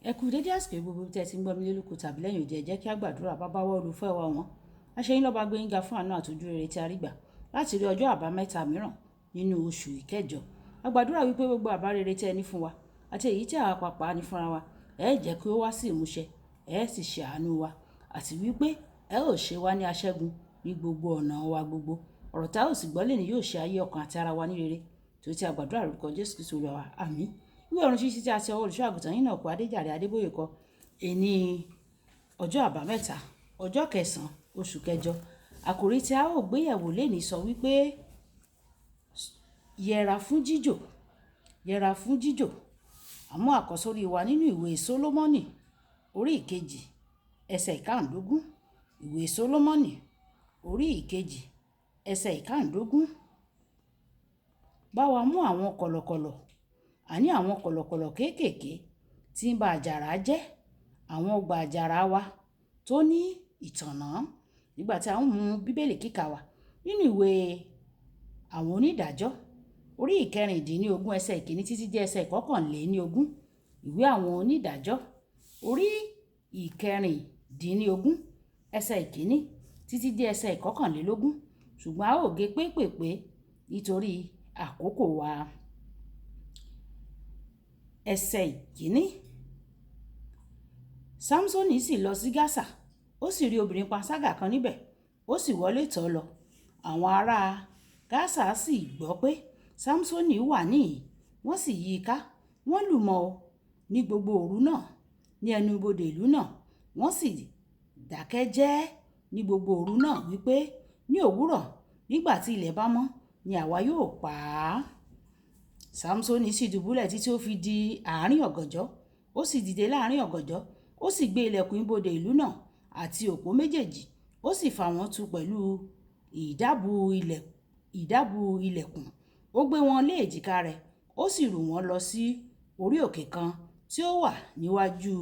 Ẹ kú dédé àsìkò gbogbo tí ẹ ti ń gbọ́ mi lélùkù tàbí lẹ́yìn òde, ẹ jẹ́ kí a gbàdúrà. Bàbá wa olùfẹ́ wa wọn, aṣẹ́yìn lọ́ba gbé yín ga fún àánú àtòjú rere tí a rí gbà láti rí ọjọ́ àbámẹ́ta mìíràn nínú oṣù ìkẹjọ. A gbàdúrà wípé gbogbo àbá rere tí ẹ ní fún wa àti èyí tí àwa pàápàá ní fúnra wa, ẹ jẹ́ kí ó wá sí ìmúṣẹ, ẹ sì ṣe àánú wa, àti wípé ẹ ó ṣe wá ní aṣẹ́gun ní gbogbo ọ̀nà wa gbogbo. Ọ̀rọ̀ tá ò sì gbọ́ lè ní yóò ṣe ayé ọkàn àti ara wa ní rere, tó ti a gbàdúrà lórúkọ Jésù Kristi Olúwa wa. Àmín. Ìwé ọ̀run ṣíṣí tí a ti ọwọ́ olùṣọ́ àgùntàn yín náà kọ Adéjàre Adébóyè kọ ẹni ọjọ́ àbámẹ́ta ọjọ́ kẹsàn-án oṣù kẹjọ. Àkòrí tí a ó gbéyẹ̀wò lénìí sọ wípé yẹra fún jíjò, yẹra fún jíjò. Àmọ́ àkọ́sórí wa nínú ìwé Sólómọ́nì orí ìkejì ẹsẹ̀ ìkáǹdógún. Ìwé Sólómọ́nì orí ìkejì ẹsẹ̀ ìkáǹdógún. Bá wa mú àwọn kọ̀lọ̀kọ̀lọ̀, àní àwọn kọ̀lọ̀kọ̀lọ̀ kéékèèké tí ń ba àjàrà jẹ́, àwọn ọgbà àjàrà wa tó ní ìtànná. Nígbà tí a ń mú bíbélì kíkà wa nínú ìwé àwọn onídàájọ́ orí ìkẹrìndínlógún ẹsẹ̀ ìkíní títí dé ẹsẹ̀ ìkọkànléníogún. Ìwé àwọn onídàájọ́ orí ìkẹrìndínlógún ẹsẹ̀ ìkíní títí dé ẹsẹ̀ ìkọkànlélógún. Ṣùgbọ́n a ó gé pépèpé nítorí àkókò wa. Ẹsẹ̀ ìkíní. Sámsónì sì lọ sí Gásà, ó sì rí obìnrin panṣágà kan níbẹ̀, ó sì wọlé tọ̀ ọ́ lọ. Àwọn ará Gásà sì gbọ́ pé Sámsónì wà níhìn-ín, wọ́n sì yí i ká, wọ́n lù mọ́ ọ ní gbogbo òru náà ní ẹnu ibodè ìlú náà. Wọ́n sì dákẹ́ jẹ́ẹ́ ní gbogbo òru náà wípé ní òwúrọ̀ nígbà tí ilẹ̀ bá mọ́ ni àwa yóò pa á. Sámsónì sì dùbúlẹ̀ títí ó fi di àárín ọ̀gànjọ́, ó sì dìde láàárín ọ̀gànjọ́, ó sì gbé ilẹ̀kùn ibodè ìlú náà àti òpó méjèèjì, ó sì fà wọ́n tu pẹ̀lú ìdábùú ilẹ̀kùn. Ó gbé wọn lé èjìká rẹ̀, ó sì rù wọ́n lọ sí orí òkè kan tí ó wà níwájú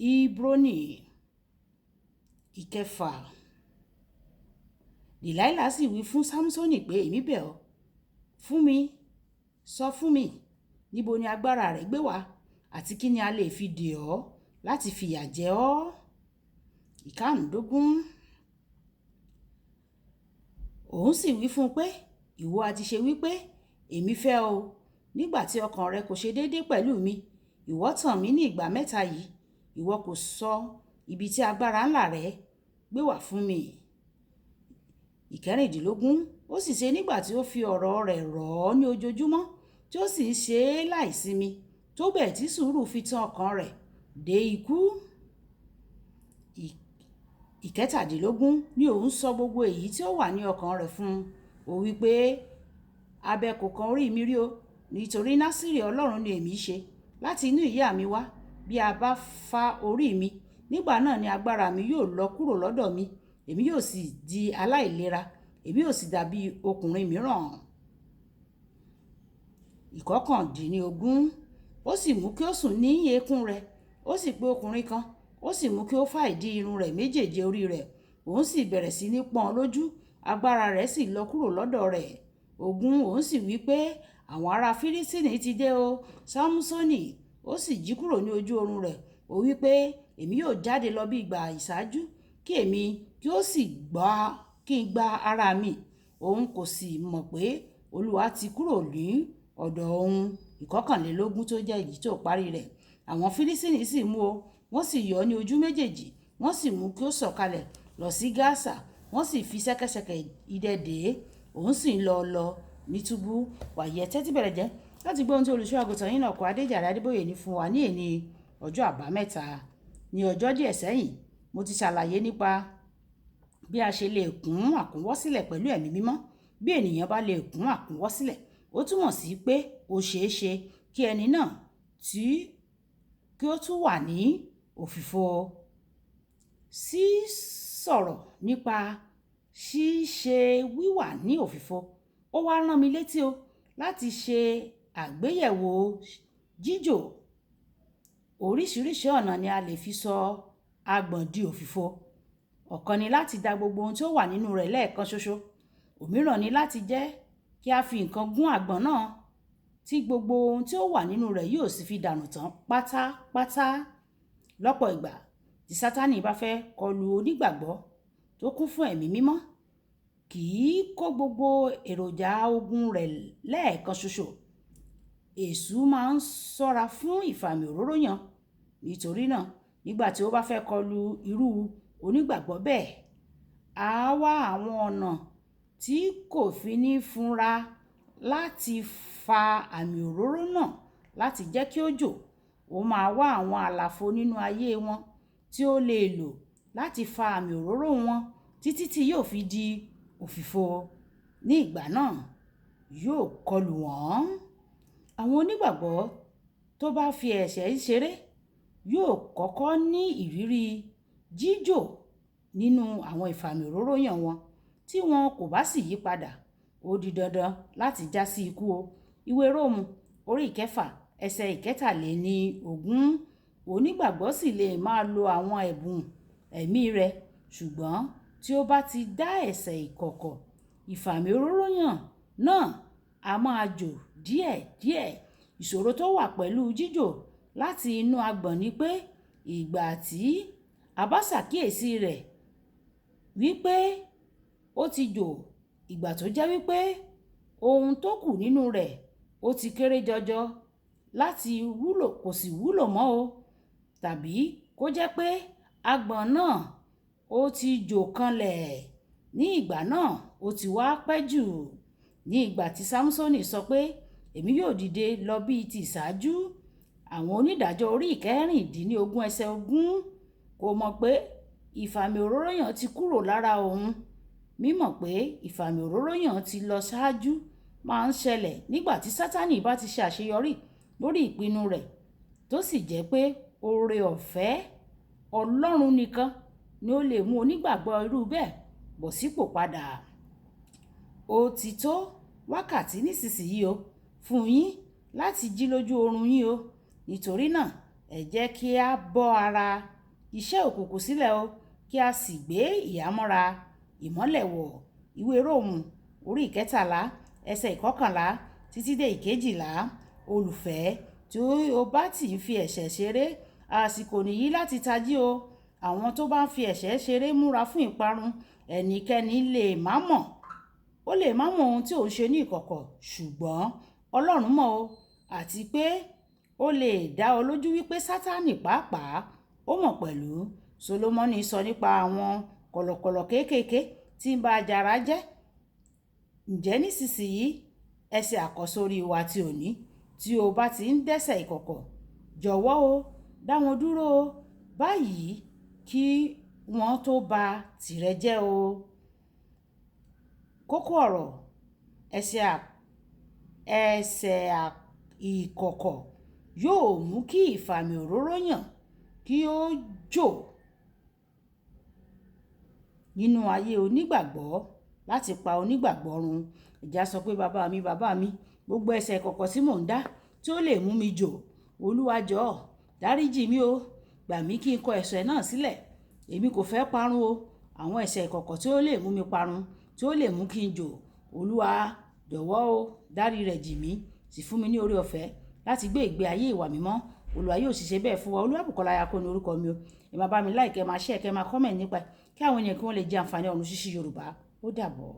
Hebroni. Ìkẹfà. Dìláílà sì wí fún Sámsónì pé èmi bẹ̀ ọ́, fún mi, sọ fún mi, níbo ni agbára rẹ̀ gbé wá, àti kí ni a lè fi dè ọ́ láti fìyà jẹ ọ́. Ìkáǹdógún. Òun sì wí fún un pé ìwọ a ti ṣe wípé èmi fẹ́ ọ, nígbà tí ọkàn rẹ kò ṣe déédé pẹ̀lú mi. Ìwọ tàn mí ní ìgbà mẹ́ta yìí, ìwọ kò sọ ibi tí agbára ńlá rẹ gbé wá fún mi. Ìkẹrìndínlógún. Ó sì ṣe nígbà tí ó fi ọ̀rọ̀ rẹ̀ rọ̀ ọ́ ní ojoojúmọ́, tí ó sì ń ṣe é láìsinmi, tó bẹ́ẹ̀ tí sùúrù fi tán ọkàn rẹ̀ dé ikú. Ìkẹtàdínlógún. Ni òun sọ gbogbo èyí tí ó wà ní ọkàn rẹ̀ fún un. Ó wí pé abẹ kò kan orí mi rí o, nítorí Násírì Ọlọ́run ni èmi ṣe láti inú ìyá mi wá. Bí a bá fá orí mi, nígbà náà ni agbára mi yóò lọ kúrò lọ́dọ̀ mi, èmi yóò sì di aláìlera, èmi yóò sì dàbí ọkùnrin mìíràn. Ìkọkàndínlógún. Ó sì mú kí ó sùn ní eékún rẹ̀, ó sì pe ọkùnrin kan, ó sì mú kí ó fá ìdí irun rẹ̀ méjèèje orí rẹ̀, òun sì bẹ̀rẹ̀ sí ní pọ́n lójú, agbára rẹ̀ sì lọ kúrò lọ́dọ̀ rẹ̀. Ogún. Òun sì wí pé àwọn ará Fílístínì ti dé o. Sámsónì ó sì jí kúrò ní ojú oorun rẹ̀, ó wí pé èmi yóò jáde lọ bí ìgbà ìṣáájú, kí èmi kí ó sì kí n gba ara mi. Òun kò sì mọ̀ pé Olúwa ti kúrò ní ọ̀dọ̀ òun. Ìkọkànlélógún tó jẹ́ èyí tó parí rẹ̀. Àwọn Fílístínì sì mú o, wọ́n sì yọ ní ojú méjèèjì, wọ́n sì mú kí ó sọ̀kalẹ̀ lọ sí Gásà, wọ́n sì fi ṣẹ́kẹ́ṣẹkẹ̀ idẹ dè é, òun sì ń lọ ní túbú. Wàyí ẹ tẹ́tí bẹ̀rẹ̀ jẹ́ láti gbọ́ ohun tí olùṣọ́ àgùntàn yín náà kọ Adéjàre Adébóyè ní fún wa ní èní ọjọ́ àbámẹ́ta. Ní ọjọ́ díẹ̀ sẹ́yìn, mo ti ṣàlàyé nípa bí a ṣe lè kún àkúnwọ́sílẹ̀ pẹ̀lú ẹ̀mí mímọ́. Bí ènìyàn bá lè kún àkúnwọ́sílẹ̀, ó túmọ̀ sí pé ó ṣeé ṣe kí ẹni náà kí ó tún wà ní òfìfo. Sísọ̀rọ̀ nípa ṣíṣe wíwà ní òfìfo, ó wá rán mi létí o láti ṣe àgbéyẹ̀wò jíjò. Oríṣiríṣi ọ̀nà ni a lè fi sọ agbọ̀n di òfìfo. Ọ̀kan ni láti da gbogbo ohun tí ó wà nínú rẹ̀ lẹ́ẹ̀kan ṣoṣo. Òmíràn ni láti jẹ́ kí a fi nǹkan gún àgbọ̀n náà tí gbogbo ohun tí ó wà nínú rẹ̀ yóò sì fi dànù tán pátápátá. Lọ́pọ̀ ìgbà tí Sátánì bá fẹ́ kọlu onígbàgbọ́ tó kún fún ẹ̀mí mímọ́, kì í kó gbogbo èròjà ogun rẹ̀ lẹ́ẹ̀kan ṣoṣo. Èṣù máa ń ṣọ́ra fún ìfàmì òróró yàn. Nítorí náà, nígbà tí ó bá fẹ́ kọlu irú onígbàgbọ́ bẹ́ẹ̀, á wá àwọn ọ̀nà tí kò fi ní fúnra láti fa àmì òróró náà láti jẹ́ kí ó jò. Ó máa wá àwọn àlàfo nínú ayé wọn tí ó lè lò láti fa àmì òróró wọn títí tí yóò fi di òfìfo. Ní ìgbà náà, yóò kọlù wọ́n. Àwọn onígbàgbọ́ tó bá fi ẹ̀ṣẹ̀ ṣeré yóò kọ́kọ́ ní ìrírí jíjò nínú àwọn ìfàmì òróró yàn wọn. Tí wọn kò bá sì yí padà, ó di dandan láti já sí ikú o. Ìwé Róòmù orí 6 ẹsẹ̀ 23. Onígbàgbọ́ sì lè máa lo àwọn ẹ̀bùn ẹ̀mí rẹ̀, ṣùgbọ́n tí ó bá ti dá ẹ̀ṣẹ̀ ìkọ̀kọ̀, ìfàmì òróró yàn náà a máa jò díẹ̀díẹ̀. Ìṣòro tó wà pẹ̀lú jíjò láti inú agbọ̀n ni pé ìgbà tí a bá ṣàkíyèsí rẹ̀ wípé ó ti jò, ìgbà tó jẹ́ wípé ohun tó kù nínú rẹ̀ ó ti kéré jọjọ láti wúlò, kò sì wúlò mọ́ o. Tàbí kó jẹ́ pé agbọ̀n náà ó ti jò kanlẹ̀. Ní ìgbà náà ó ti wá pẹ́ jù. Ní ìgbà tí Sámúsónì sọ pé èmi yóò dìde lọ bíi ti ìṣáájú, àwọn onídàájọ́ orí 16 ẹsẹ̀ 20 kò mọ̀ pé ìfàmì òróró yàn ti kúrò lára òun. Mímọ̀ pé ìfàmì òróró yàn ti lọ ṣáájú máa ń ṣẹlẹ̀ nígbà tí Sátánì bá ti ṣe àṣeyọrí lórí ìpinnu rẹ̀, tó sì jẹ́ pé oore ọ̀fẹ́ Ọlọ́run nìkan ni ó lè mú onígbàgbọ́ irú bẹ́ẹ̀ bọ̀ sípò padà. Ó ti tó wákàtí nísinsìnyí o fún yín láti jí lójú oorun yín o. Nítorí náà, ẹ jẹ́ kí a bọ́ ara iṣẹ́ òkùnkùn sílẹ̀ o, kí a sì gbé ìhámọ́ra ìmọ́lẹ̀ wọ̀. Ìwé Róòmù orí 13 ẹsẹ̀ 11 títí dé 12. Olùfẹ́, tí o bá ti ń fi ẹ̀ṣẹ̀ ṣeré, àsìkò nìyí láti tají o. Àwọn tó bá ń fi ẹ̀ṣẹ̀ ṣeré múra fún ìparun. Ẹnikẹ́ni lè má mọ̀. Ó lè má mọ̀ ohun tí òun ṣe ní ìkọ̀kọ̀, ṣùgbọ́n Ọlọ́run mọ̀ o. Àti pé ó lè dá ọ lójú wípé Sátánì pàápàá ó mọ̀ pẹ̀lú. Sólómọ́nì sọ nípa àwọn kọ̀lọ̀kọ̀lọ̀ kéékèèké tí ń ba àjàrà jẹ́. Ǹjẹ́ nísinsìnyí ẹsẹ̀ àkọ́sórí wa ti òní, tí o bá ti ń dẹ́ṣẹ̀ ìkọ̀kọ̀, jọ̀wọ́ o, dá wọn dúró o báyìí kí wọ́n tó ba tìrẹ jẹ́ o. Kókó ọ̀rọ̀: ẹ̀ṣẹ̀ ìkọ̀kọ̀ yóò mú kí ìfàmì òróró yàn kí ó jò nínú ayé onígbàgbọ́ láti pa onígbàgbọ́ run. Ìjà sọ pé bàbá mi, gbogbo ẹ̀ṣẹ̀ ìkọ̀kọ̀ tí mò ń dá tí ó lè mú mi jò, Olúwa jọ̀ọ́ dáríjì mí o, gbà mí kí n kọ ẹ̀ṣẹ̀ náà sílẹ̀. Èmi kò fẹ́ parun o. Àwọn ẹ̀ṣẹ̀ ìkọ̀kọ̀ tí ó lè mú mi parun, tí ó lè mú kí n jò, Olúwa jọ̀wọ́ o, dárí rẹ̀ jì mí, sì fún mi ní oore ọ̀fẹ́ láti gbé ìgbé ayé ìwà mímọ́. Olúwa yóò sì ṣe bẹ́ẹ̀ fún wa. Olúwabùkọ́lá Ayákó ni orúkọ mi o. Ẹ máa bá mi like, ẹ máa share, kẹ́ máa comment nípa kí àwọn ènìyàn kí wọ́n lè jẹ àǹfààní ọ̀run ṣíṣí Yorùbá. Ó dàbọ̀.